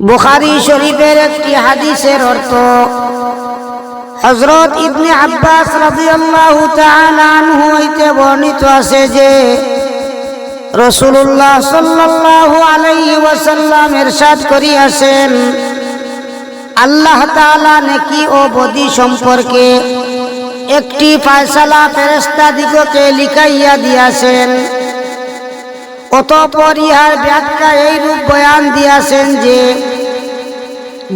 বুখারী শরীফের একটি হাদিসের অর্থ হযরত ইবনে আব্বাস রাদিয়াল্লাহু তাআলা আনহু হইতে বর্ণিত আছে যে রাসূলুল্লাহ সাল্লাল্লাহু আলাইহি ওয়াসাল্লাম ইরশাদ করিয়াছেন, আল্লাহ তাআলা নেকি ও বদি সম্পর্কে একটি ফয়সালা ফেরেশতাদিগকে লিখাইয়া দিয়াছেন। অতঃপর ইহার ব্যাখ্যা এইরূপ বয়ান দিয়াছেন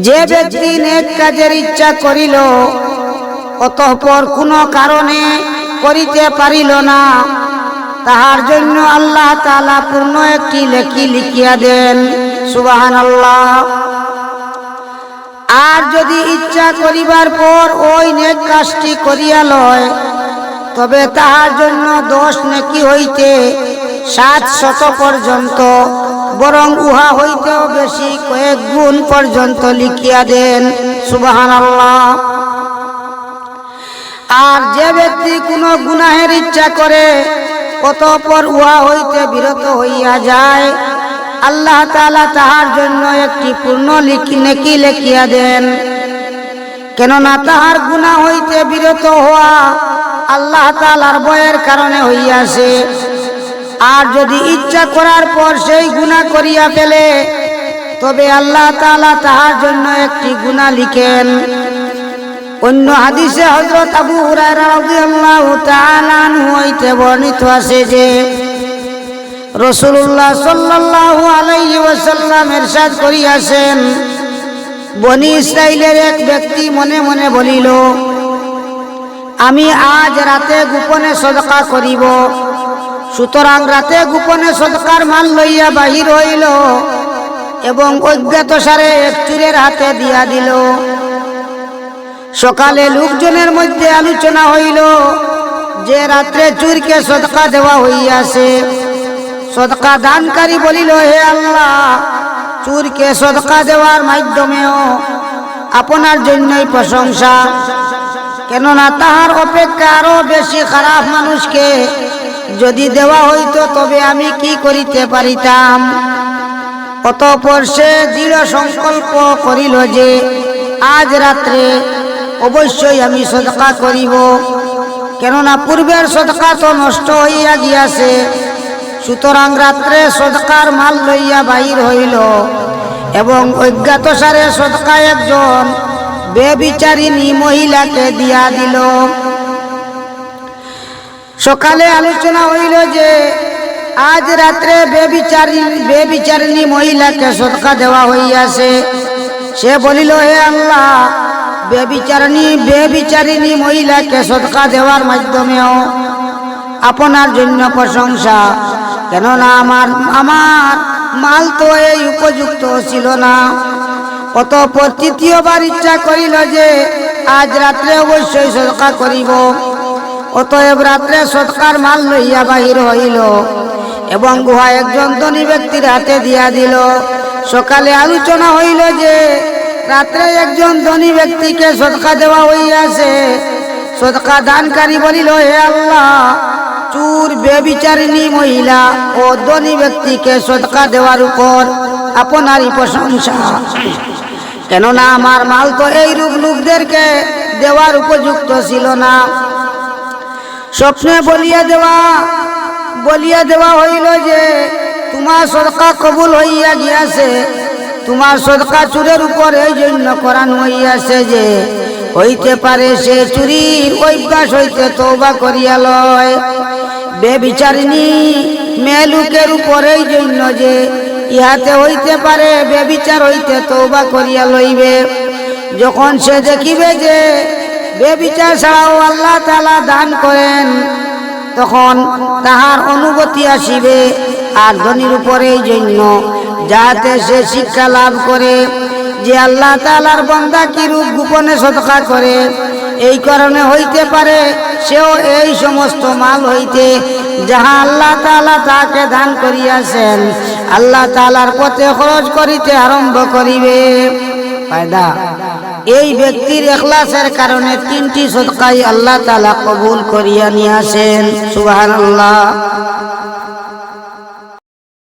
যে ব্যক্তি নেক কাজের ইচ্ছা করিল, অতঃপর কোনো কারণে করিতে পারিল না, তাহার জন্য আল্লাহ তাআলা পূর্ণ একটি লেখি লিখিয়া দেন। সুবহানাল্লাহ। আর যদি ইচ্ছা করিবার পর ওই নেক কাজটি করিয়া লয়, তবে তাহার জন্য 10 নেকি হইতে 700 পর্যন্ত, বরং উহা হইতেও বেশি কয়েক গুণ পর্যন্ত লিখিয়া দেন। সুবহানাল্লাহ। আর যে ব্যক্তি কোনো গুনাহের ইচ্ছা করে অতঃপর উহা হইতে বিরত হইয়া যায়, আল্লাহ তাআলা তাহার জন্য একটি পূর্ণ নেকি লিখিয়া দেন। কেননা তাহার গুনাহ হইতে বিরত হওয়া আল্লাহ তাআলার ভয়ের কারণে হইয়াছে। আর যদি ইচ্ছা করার পর সেই গুনাহ করিয়া ফেলে, তবে আল্লাহ তাআলা তাহার জন্য একটি গুনাহ লিখেন। অন্য হাদিসে হযরত আবু হুরায়রা রাদিয়াল্লাহু তাআলা আনহু হইতে বর্ণিত আছে যে রাসূলুল্লাহ সাল্লাল্লাহু আলাইহি ওয়াসাল্লাম ইরশাদ করিয়াছেন, বনি ইসরাইলের এক ব্যক্তি মনে মনে বলিল, আমি আজ রাতে গোপনে সদকা করিব। সুতরাং রাতে গোপনে সদকার মাল লইয়া বাহির হইল এবং অজ্ঞাতসারে এক চোরের হাতে দিয়া দিল। সকালে লোকজনের মধ্যে আলোচনা হইল যে রাত্রে চোরকে সদকা দেওয়া হইয়াছে। সদকা দানকারী বলিল, হে আল্লাহ, চোরকে সদকা দেওয়ার মাধ্যমেও আপনার জন্যই প্রশংসা, কেননা তাহার অপেক্ষা আরো বেশি খারাপ মানুষকে যদি দেওয়া হইতো তবে আমি কি করিতে পারিতাম। অতঃপর সে দৃঢ় সংকল্প করিল যে আজ রাত্রে অবশ্যই আমি সদকা করিব, কেননা পূর্বের সদকা তো নষ্ট হইয়া গিয়াছে। সুতরাং রাত্রে সদকার মাল লইয়া বাহির হইল এবং অজ্ঞাতসারে সদকা একজন বেবিচারিণী মহিলাকে দিয়া দিল। সকালে আলোচনা হইল যে আজ রাত্রে বেবিচারিণী মহিলাকে সদকা দেওয়া হইয়াছে। সে বলিল, হে আল্লাহ, বেবিচারিণী মহিলাকে সদকা দেওয়ার মাধ্যমেও আপনার জন্য প্রশংসা, কেননা আমার মাল তো এই উপযুক্ত ছিল না। অতঃপর তৃতীয়বার ইচ্ছা করিল যে আজ রাত্রে অবশ্যই সদকা করিব। অতএব রাত্রে সদকার মাল লইয়া বাহির হইল এবং উহা একজন ধনী ব্যক্তির হাতে দিয়া দিল। সকালে আলোচনা হইল যে রাত্রে একজন ধনী ব্যক্তিকে সদকা দেওয়া হইয়াছে। সদকা দানকারী বলিল, হে আল্লাহ, চোর, বেবিচারিণী মহিলা ও ধনী ব্যক্তিকে সদকা দেওয়ার উপর আপনারই প্রশংসা, কেননা আমার মাল তো এইরূপ লোকদেরকে দেওয়ার উপযুক্ত ছিল না। স্বপ্নে বলিয়া দেওয়া হইল যে তোমার সদকা কবুল হইয়া গিয়াছে। তোমার সদকা চোরের উপর এই জন্য করানো হইয়াছে যে হইতে পারে সে চুরির অভ্যাস হইতে তওবা করিয়া লয়। বেবিচারিণী মেয়ে লোকের উপর এই জন্য যে ইহাতে হইতে পারে বেবিচার হইতে তওবা করিয়া লইবে। যখন সে দেখিবে যে বেবিচার ছাড়াও আল্লাহ তাআলা দান করেন, তখন তাহার অনুভূতি আসিবে। আর ধনীর উপর এই জন্য যাতে সে শিক্ষা লাভ করে যে আল্লাহ তাআলার বান্দা কিরূপ গোপনে সদকা করে। এই কারণে হইতে পারে সেও এই সমস্ত মাল হইতে যাহা আল্লাহ তাআলা তাকে দান করিয়াছেন আল্লাহ তাআলার পথে খরচ করিতে আরম্ভ করিবে। ফায়দা, এই ব্যক্তির ইখলাসের কারণে 3টি সদকাই আল্লাহ তাআলা কবুল করিয়া নিয়াছেন। সুবহানাল্লাহ।